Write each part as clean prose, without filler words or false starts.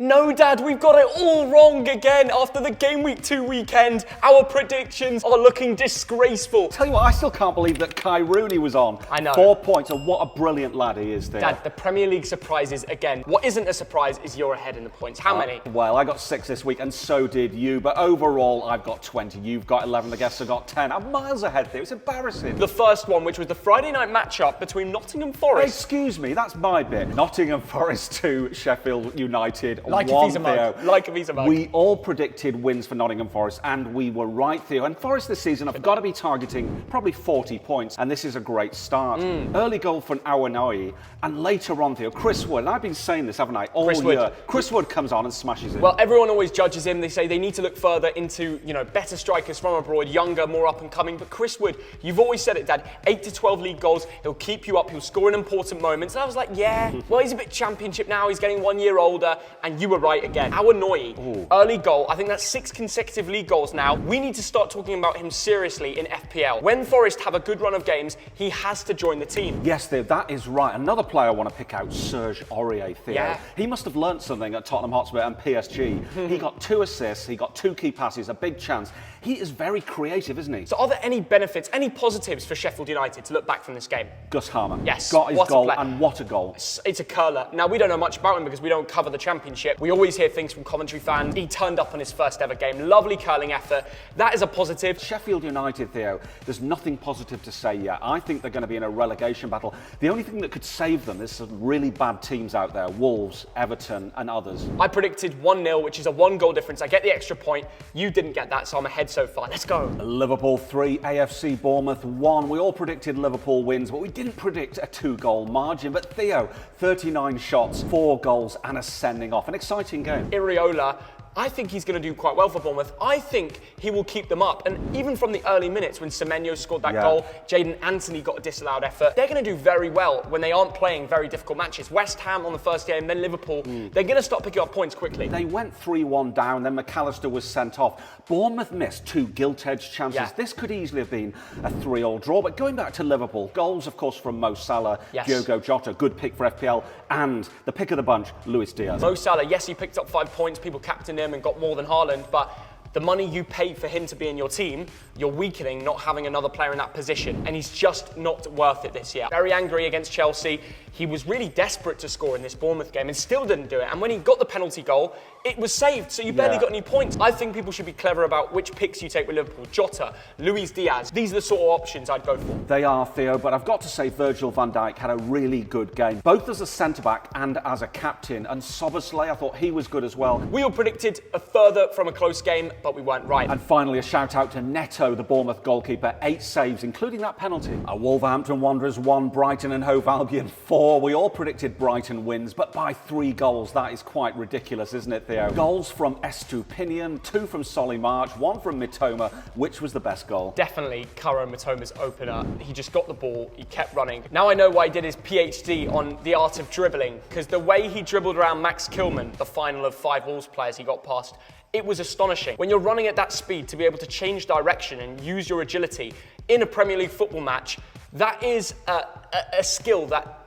No, Dad, we've got it all wrong again. After the Game Week 2 weekend, our predictions are looking disgraceful. Tell you what, I still can't believe that Rooney was on. I know. 4 points, and what a brilliant lad he is there. Dad, the Premier League surprises again. What isn't a surprise is you're ahead in the points. How many? Well, I got 6 this week, and so did you. But overall, I've got 20. You've got 11. The guests have got 10. I'm miles ahead there. It's embarrassing. The first one, which was the Friday night matchup between Nottingham Forest. Excuse me, that's my bit. Nottingham Forest 2, Sheffield United 1. Like a Visa mug. Like a Visa mug. We all predicted wins for Nottingham Forest, and we were right, Theo. And Forest this season have got to be targeting probably 40 points, and this is a great start. Early goal from Awanoi, and later on, Theo, Chris Wood, and I've been saying this, haven't I, all year. Chris Wood comes on and smashes it. Well, everyone always judges him. They say they need to look further into, better strikers from abroad, younger, more up and coming. But Chris Wood, you've always said it, Dad, 8 to 12 league goals. He'll keep you up. He'll score in important moments. And I was like, yeah, well, he's a bit Championship now. He's getting 1 year older. And you were right again. Awanoi, early goal. I think that's 6 consecutive league goals now. We need to start talking about him seriously in FPL. When Forest have a good run of games, he has to join the team. Yes, Theo, that is right. Another player I want to pick out, Serge Aurier, Theo. Yeah. He must have learnt something at Tottenham Hotspur and PSG. He got 2 assists, he got 2 key passes, a big chance. He is very creative, isn't he? So are there any benefits, any positives for Sheffield United to look back from this game? Gus Harmer. Yes. Got his goal, and what a goal. It's a curler. Now, we don't know much about him because we don't cover the Championship. We always hear things from commentary fans. He turned up on his first ever game. Lovely curling effort. That is a positive. Sheffield United, Theo, there's nothing positive to say yet. I think they're going to be in a relegation battle. The only thing that could save them, there's some really bad teams out there, Wolves, Everton and others. I predicted 1-0, which is a 1-goal difference. I get the extra point. You didn't get that, so I'm ahead so far. Let's go. Liverpool 3, AFC Bournemouth 1. We all predicted Liverpool wins, but we didn't predict a 2-goal margin. But Theo, 39 shots, 4 goals and a sending off. An exciting game. Iriola, I think he's going to do quite well for Bournemouth. I think he will keep them up. And even from the early minutes when Semenyo scored that goal, Jadon Anthony got a disallowed effort, they're going to do very well when they aren't playing very difficult matches. West Ham on the first game, then Liverpool. They're going to start picking up points quickly. They went 3-1 down, then McAllister was sent off. Bournemouth missed 2 gilt-edged chances. Yeah. This could easily have been a 3-3 draw. But going back to Liverpool, goals, of course, from Mo Salah, Diogo Jota, good pick for FPL, and the pick of the bunch, Luis Diaz. Mo Salah, yes, he picked up 5 points. People captained him and got more than Haaland, but the money you paid for him to be in your team, you're weakening not having another player in that position, and he's just not worth it this year. Very angry against Chelsea. He was really desperate to score in this Bournemouth game and still didn't do it. And when he got the penalty goal, it was saved, so you barely got any points. I think people should be clever about which picks you take with Liverpool. Jota, Luis Diaz, these are the sort of options I'd go for. They are, Theo, but I've got to say Virgil van Dijk had a really good game, both as a centre-back and as a captain. And Szoboszlai, I thought he was good as well. We all predicted a further from a close game, but we weren't right. And finally, a shout-out to Neto, the Bournemouth goalkeeper, 8 saves, including that penalty. Wolverhampton Wanderers 1, Brighton and Hove Albion 4. We all predicted Brighton wins, but by 3 goals. That is quite ridiculous, isn't it, Theo? Goals from Estupinian, 2 from Solly March, 1 from Mitoma. Which was the best goal? Definitely Karo Mitoma's opener. He just got the ball, he kept running. Now I know why he did his PhD on the art of dribbling, because the way he dribbled around Max Kilman, the final of 5 Wolves players he got past, it was astonishing. When you're running at that speed, to be able to change direction and use your agility in a Premier League football match, that is a skill that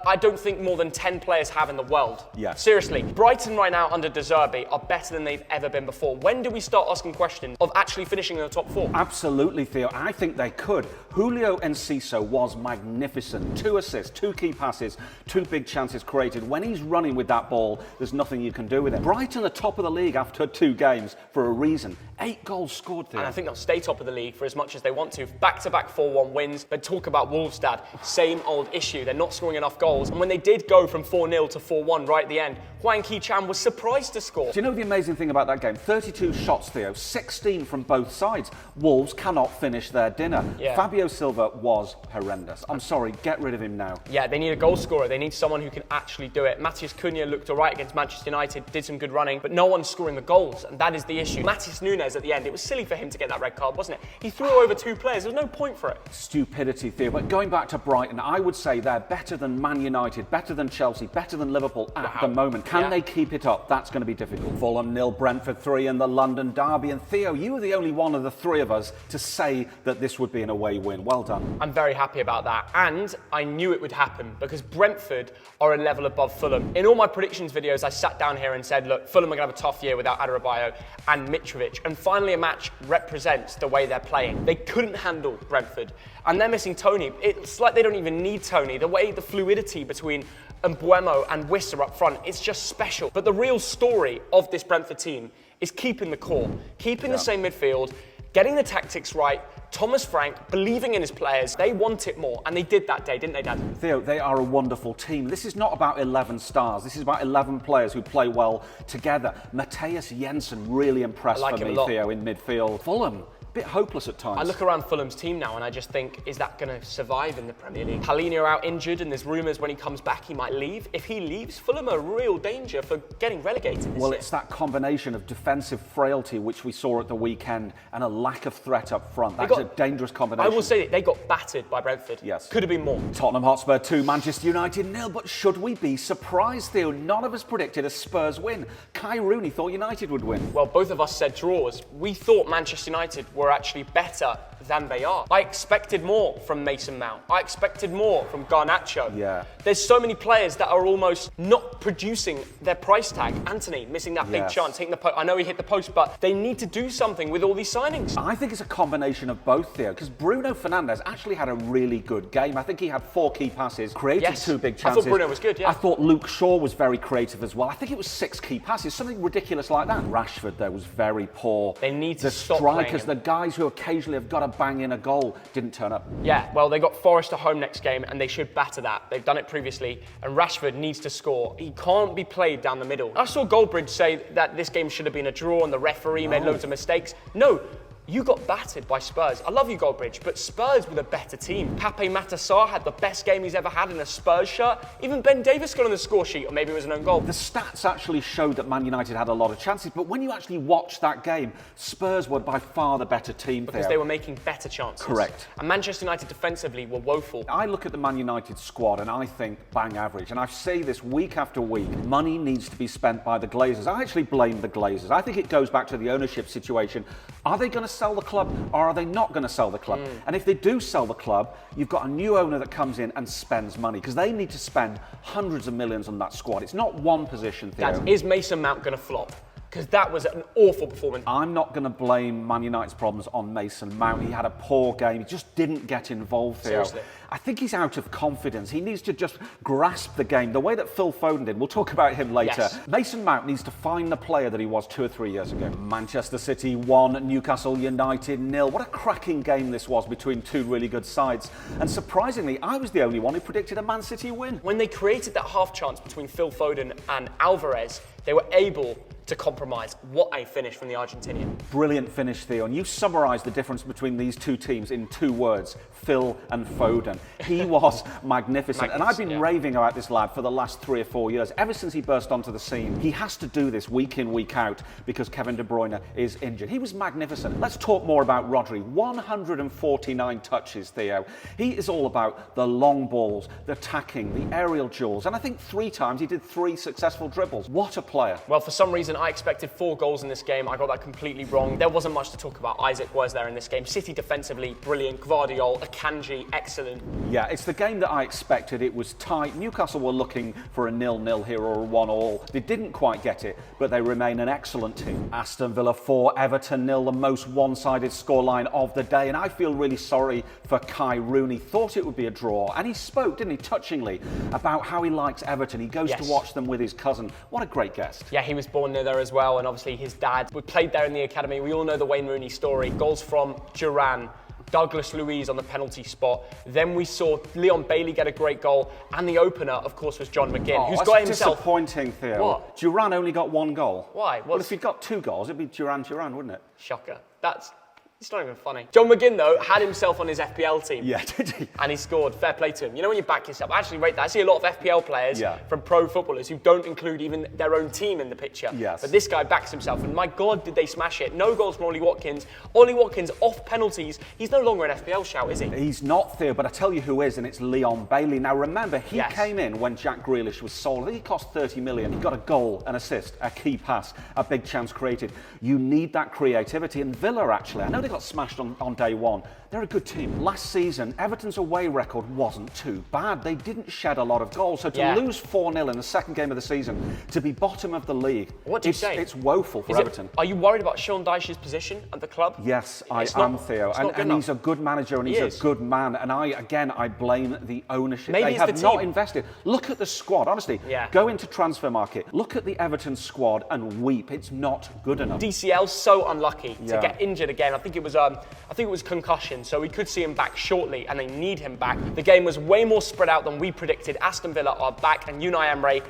I don't think more than 10 players have in the world. Yeah. Seriously. Brighton right now under De Zerbi are better than they've ever been before. When do we start asking questions of actually finishing in the top 4? Absolutely, Theo. I think they could. Julio Enciso was magnificent. 2 assists, 2 key passes, 2 big chances created. When he's running with that ball, there's nothing you can do with it. Brighton are top of the league after 2 games for a reason. 8 goals scored, Theo. And I think they'll stay top of the league for as much as they want to. Back-to-back 4-1 wins. But talk about Wolves, Dad. Same old issue. They're not scoring enough goals. And when they did go from 4-0 to 4-1 right at the end, Hwang Ki-chan was surprised to score. Do you know the amazing thing about that game? 32 shots, Theo, 16 from both sides. Wolves cannot finish their dinner. Yeah. Fabio Silva was horrendous. I'm sorry, get rid of him now. Yeah, they need a goal scorer. They need someone who can actually do it. Matheus Cunha looked all right against Manchester United, did some good running, but no one's scoring the goals, and that is the issue. Matheus Nunes at the end, it was silly for him to get that red card, wasn't it? He threw over 2 players. There was no point for it. Stupidity, Theo. But going back to Brighton, I would say they're better than than Man United, better than Chelsea, better than Liverpool at the moment. Can they keep it up? That's going to be difficult. Fulham 0, Brentford 3 in the London derby. And Theo, you were the only one of the three of us to say that this would be an away win. Well done. I'm very happy about that. And I knew it would happen because Brentford are a level above Fulham. In all my predictions videos, I sat down here and said, look, Fulham are going to have a tough year without Adebayo and Mitrovic. And finally, a match represents the way they're playing. They couldn't handle Brentford. And they're missing Tony. It's like they don't even need Tony. The way, the fluidity between Mbuemo and Wissa up front, it's just special. But the real story of this Brentford team is keeping the core, keeping the same midfield, getting the tactics right, Thomas Frank believing in his players. They want it more, and they did that day, didn't they, Dad? Theo, they are a wonderful team. This is not about 11 stars. This is about 11 players who play well together. Matthias Jensen really impressed for me, Theo, in midfield. Fulham, a bit hopeless at times. I look around Fulham's team now and I just think, is that going to survive in the Premier League? Palhinha out injured and there's rumours when he comes back he might leave. If he leaves, Fulham are real danger for getting relegated this year. It's that combination of defensive frailty which we saw at the weekend and a lack of threat up front. That's a dangerous combination. I will say that they got battered by Brentford. Yes. Could have been more. Tottenham Hotspur 2, Manchester United 0. But should we be surprised, Theo? None of us predicted a Spurs win. Kai Rooney thought United would win. Well, both of us said draws. We thought Manchester United were actually better than they are. I expected more from Mason Mount. I expected more from Garnacho. Yeah. There's so many players that are almost not producing their price tag. Anthony missing that big chance, hitting the post. I know he hit the post, but they need to do something with all these signings. I think it's a combination of both, Theo, because Bruno Fernandes actually had a really good game. I think he had 4 key passes, created 2 big chances. I thought Bruno was good, I thought Luke Shaw was very creative as well. I think it was 6 key passes, something ridiculous like that. Rashford, there was very poor. They need to stop strikers, playing the guys who occasionally have got to bang in a goal, didn't turn up. Yeah, well, they got Forest at home next game, and they should batter that. They've done it previously, and Rashford needs to score. He can't be played down the middle. I saw Goldbridge say that this game should have been a draw, and the referee made loads of mistakes. No. You got battered by Spurs. I love you, Goldbridge, but Spurs were the better team. Pape Matar had the best game he's ever had in a Spurs shirt. Even Ben Davies got on the score sheet, or maybe it was an own goal. The stats actually showed that Man United had a lot of chances, but when you actually watch that game, Spurs were by far the better team. Because they were making better chances. Correct. And Manchester United defensively were woeful. I look at the Man United squad and I think bang average. And I say this week after week, money needs to be spent by the Glazers. I actually blame the Glazers. I think it goes back to the ownership situation. Are they going to sell the club or are they not going to sell the club? And if they do sell the club, you've got a new owner that comes in and spends money because they need to spend hundreds of millions on that squad. It's not one position, Theo. Dad, is Mason Mount going to flop? Because that was an awful performance. I'm not going to blame Man United's problems on Mason Mount. He had a poor game. He just didn't get involved, Theo. Seriously. I think he's out of confidence. He needs to just grasp the game the way that Phil Foden did. We'll talk about him later. Yes. Mason Mount needs to find the player that he was 2 or 3 years ago. Manchester City 1, Newcastle United 0. What a cracking game this was between 2 really good sides. And surprisingly, I was the only one who predicted a Man City win. When they created that half chance between Phil Foden and Alvarez, they were able to compromise. What a finish from the Argentinian. Brilliant finish, Theo. And you summarised the difference between these 2 teams in 2 words, Phil and Foden. He was magnificent. And I've been raving about this lad for the last 3 or 4 years, ever since he burst onto the scene. He has to do this week in, week out, because Kevin De Bruyne is injured. He was magnificent. Let's talk more about Rodri. 149 touches, Theo. He is all about the long balls, the tacking, the aerial duels. And I think 3 times he did 3 successful dribbles. What a player. Well, for some reason, I expected 4 goals in this game. I got that completely wrong. There wasn't much to talk about. Isaac was there in this game. City defensively, brilliant. Gvardiol, Akanji, excellent. Yeah, it's the game that I expected. It was tight. Newcastle were looking for a 0-0 here or a 1-1. They didn't quite get it, but they remain an excellent team. Aston Villa 4, Everton 0, the most one-sided scoreline of the day. And I feel really sorry for Kai Rooney. Thought it would be a draw. And he spoke, didn't he, touchingly, about how he likes Everton. He goes to watch them with his cousin. What a great guest. Yeah, he was born near there as well, and obviously his dad played there in the academy. We all know the Wayne Rooney story. Goals from Duran, Douglas Luiz on the penalty spot. Then we saw Leon Bailey get a great goal, and the opener, of course, was John McGinn, who's got himself. Disappointing, Theo. What? Duran only got 1 goal. Why? Well, if he'd got 2 goals, it'd be Duran, wouldn't it? Shocker. That's It's not even funny. John McGinn, though, had himself on his FPL team. Yeah, did he? And he scored. Fair play to him. You know when you back yourself? I actually rate that. I see a lot of FPL players from pro footballers who don't include even their own team in the picture. Yes. But this guy backs himself, and my God, did they smash it. No goals from Ollie Watkins. Ollie Watkins off penalties. He's no longer an FPL shout, is he? He's not, Theo, but I tell you who is, and it's Leon Bailey. Now remember, he came in when Jack Grealish was sold. I think he cost 30 million. He got a goal, an assist, a key pass, a big chance created. You need that creativity. And Villa, actually, I know they got smashed on day one. They're a good team. Last season, Everton's away record wasn't too bad. They didn't shed a lot of goals. So to lose 4-0 in the second game of the season, to be bottom of the league, what do you say? It's woeful for Everton. Are you worried about Sean Dyche's position at the club? Yes, I am, Theo. And he's a good manager and he's a good man. And I blame the ownership. Maybe they have not invested. Look at the squad, honestly. Go into transfer market. Look at the Everton squad and weep. It's not good enough. DCL's so unlucky to get injured again. I think it was concussion, so we could see him back shortly, and they need him back. The game was way more spread out than we predicted. Aston Villa are back, and Unai Emery,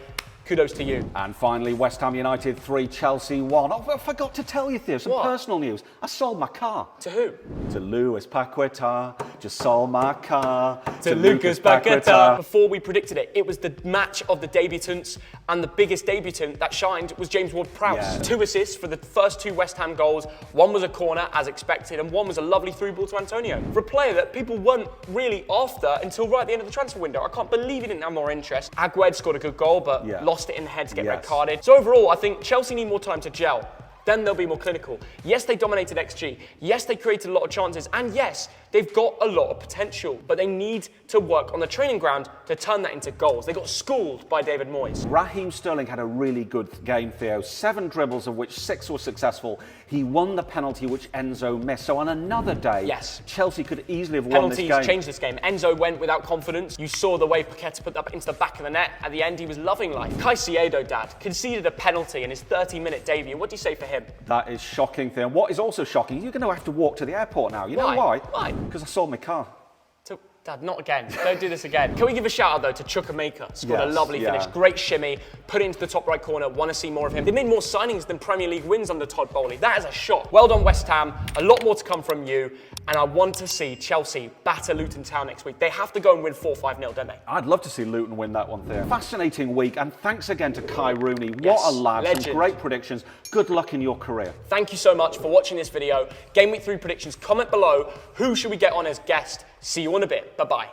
kudos to you. And finally, West Ham United 3, Chelsea 1. Oh, I forgot to tell you, Theo, some personal news. I sold my car. To who? To Luis Paqueta. Just sold my car. To Lucas Paqueta. Before we predicted it, it was the match of the debutants, and the biggest debutant that shined was James Ward-Prowse. Yeah. 2 assists for the first 2 West Ham goals. One was a corner, as expected, and one was a lovely through ball to Antonio. For a player that people weren't really after until right at the end of the transfer window. I can't believe he didn't have more interest. Agued scored a good goal, but lost it in the head to get red carded. So overall, I think Chelsea need more time to gel. Then they'll be more clinical. Yes, they dominated XG. Yes, they created a lot of chances. And yes, they've got a lot of potential. But they need to work on the training ground to turn that into goals. They got schooled by David Moyes. Raheem Sterling had a really good game, Theo. 7 dribbles, of which 6 were successful. He won the penalty, which Enzo missed. So on another day, Chelsea could easily have won this game. Penalties changed this game. Enzo went without confidence. You saw the way Paqueta put that into the back of the net. At the end, he was loving life. Caicedo, Dad, conceded a penalty in his 30-minute debut. What do you say for him? That is shocking, Theo. What is also shocking, you're going to have to walk to the airport now. You know why? Why? Because I sold my car. Dad, not again. Don't do this again. Can we give a shout out though to Chukwuemeka? Scored a lovely finish, great shimmy, put it into the top right corner. Want to see more of him. They made more signings than Premier League wins under Todd Bowley. That is a shot. Well done, West Ham. A lot more to come from you. And I want to see Chelsea batter Luton Town next week. They have to go and win 4-5-0, don't they? I'd love to see Luton win that one, Theo. Fascinating week, and thanks again to Kai Rooney. What a lad. Legend. Some great predictions. Good luck in your career. Thank you so much for watching this video. Game Week 3 predictions. Comment below. Who should we get on as guest? See you in a bit. Bye-bye.